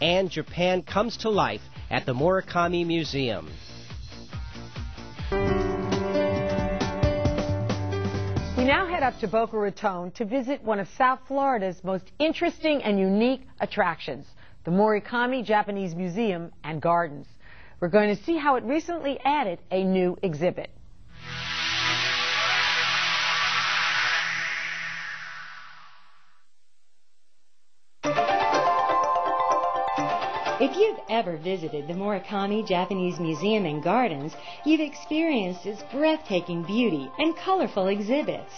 and Japan comes to life at the Morikami Museum. We now head up to Boca Raton to visit one of South Florida's most interesting and unique attractions, the Morikami Japanese Museum and Gardens. We're going to see how it recently added a new exhibit. If you've ever visited the Morikami Japanese Museum and Gardens, you've experienced its breathtaking beauty and colorful exhibits.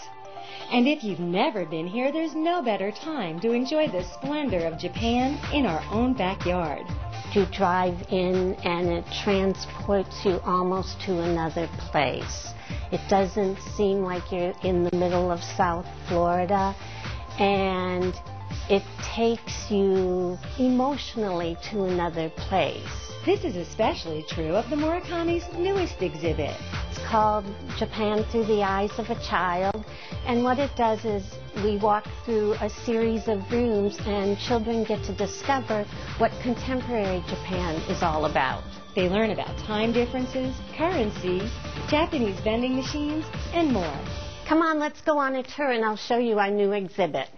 And if you've never been here, there's no better time to enjoy the splendor of Japan in our own backyard. You drive in and it transports you almost to another place. It doesn't seem like you're in the middle of South Florida, and it takes you emotionally to another place. This is especially true of the Murakami's newest exhibit. It's called Japan Through the Eyes of a Child, and what it does is we walk through a series of rooms and children get to discover what contemporary Japan is all about. They learn about time differences, currency, Japanese vending machines, and more. Come on, let's go on a tour and I'll show you our new exhibit.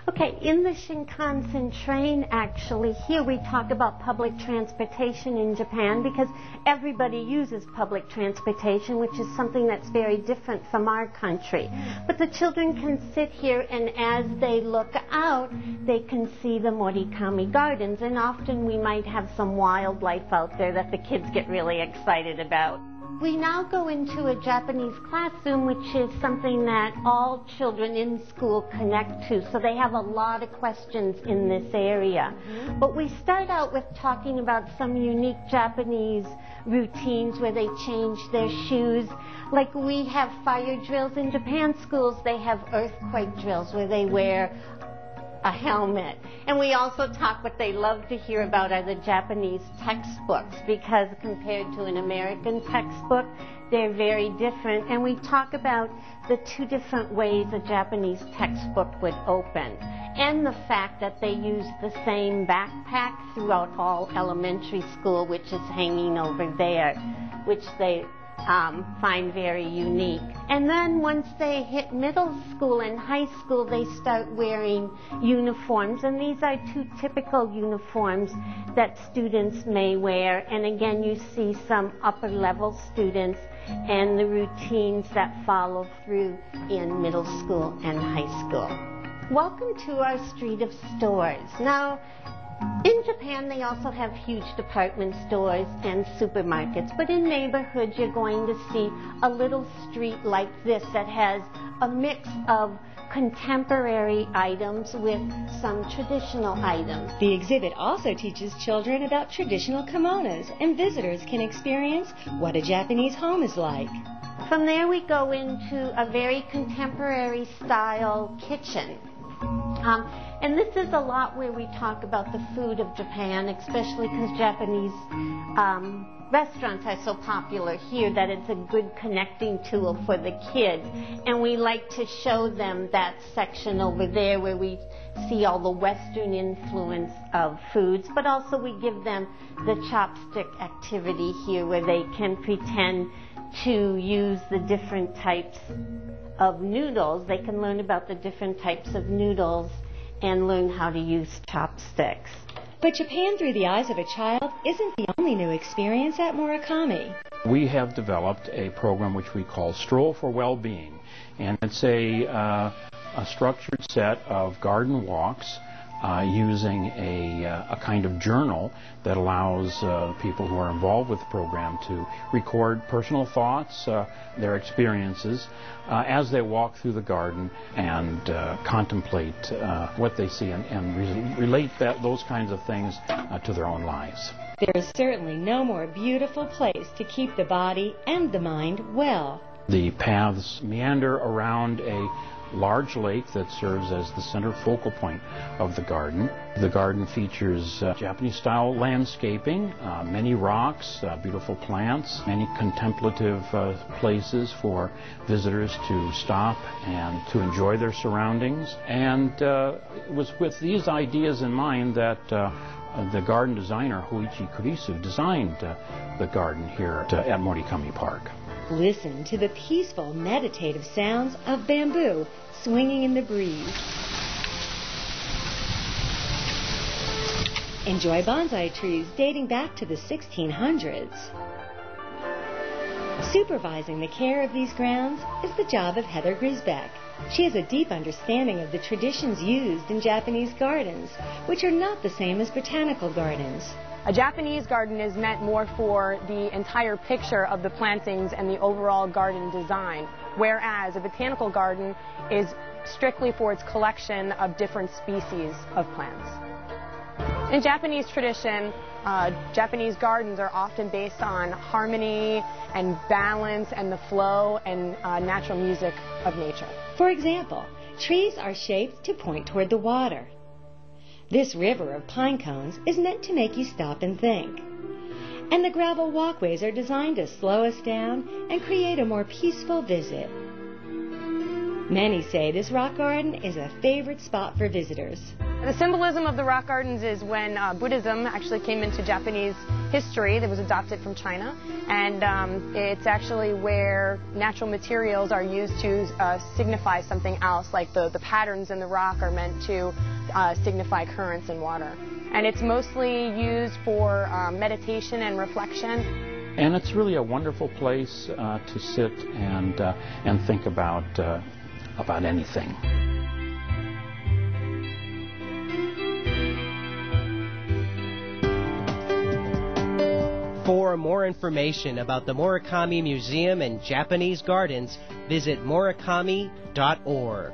Okay, in the Shinkansen train, actually, here we talk about public transportation in Japan because everybody uses public transportation, which is something that's very different from our country. But the children can sit here, and as they look out, they can see the Morikami Gardens, and often we might have some wildlife out there that the kids get really excited about. We now go into a Japanese classroom, which is something that all children in school connect to, so they have a lot of questions in this area. But we start out with talking about some unique Japanese routines where they change their shoes. Like we have fire drills in Japan schools, they have earthquake drills where they wear a helmet. And we also talk what they love to hear about are the Japanese textbooks, because compared to an American textbook, they're very different. And we talk about the two different ways a Japanese textbook would open, and the fact that they use the same backpack throughout all elementary school, which is hanging over there, which they find very unique. And then once they hit middle school and high school, they start wearing uniforms, and these are two typical uniforms that students may wear. And again, you see some upper level students and the routines that follow through in middle school and high school. Welcome to our street of stores. Now, in Japan, they also have huge department stores and supermarkets, but in neighborhoods, you're going to see a little street like this that has a mix of contemporary items with some traditional items. The exhibit also teaches children about traditional kimonos, and visitors can experience what a Japanese home is like. From there, we go into a very contemporary style kitchen. And this is a lot where we talk about the food of Japan, especially because Japanese restaurants are so popular here that it's a good connecting tool for the kids. And we like to show them that section over there where we see all the Western influence of foods, but also we give them the chopstick activity here where they can pretend to use the different types of noodles. They can learn about the different types of noodles and learn how to use chopsticks. But Japan Through the Eyes of a Child isn't the only new experience at Murakami. We have developed a program which we call Stroll for Well-Being, and it's a structured set of garden walks using a kind of journal that allows people who are involved with the program to record personal thoughts, their experiences, as they walk through the garden and contemplate what they see and relate those kinds of things to their own lives. There is certainly no more beautiful place to keep the body and the mind well. The paths meander around a large lake that serves as the center focal point of the garden. The garden features Japanese-style landscaping, many rocks, beautiful plants, many contemplative places for visitors to stop and to enjoy their surroundings. And it was with these ideas in mind that the garden designer Hoichi Kurisu designed the garden here at Morikami Park. Listen to the peaceful, meditative sounds of bamboo swinging in the breeze. Enjoy bonsai trees dating back to the 1600s. Supervising the care of these grounds is the job of Heather Grisbeck. She has a deep understanding of the traditions used in Japanese gardens, which are not the same as botanical gardens. A Japanese garden is meant more for the entire picture of the plantings and the overall garden design, whereas a botanical garden is strictly for its collection of different species of plants. In Japanese tradition, Japanese gardens are often based on harmony and balance and the flow and natural music of nature. For example, trees are shaped to point toward the water. This river of pine cones is meant to make you stop and think. And the gravel walkways are designed to slow us down and create a more peaceful visit. Many say this rock garden is a favorite spot for visitors. The symbolism of the rock gardens is when Buddhism actually came into Japanese history. That was adopted from China, and it's actually where natural materials are used to signify something else, like the patterns in the rock are meant to signify currents in water. And it's mostly used for meditation and reflection. And it's really a wonderful place to sit and think about anything. For more information about the Morikami Museum and Japanese Gardens, visit morikami.org.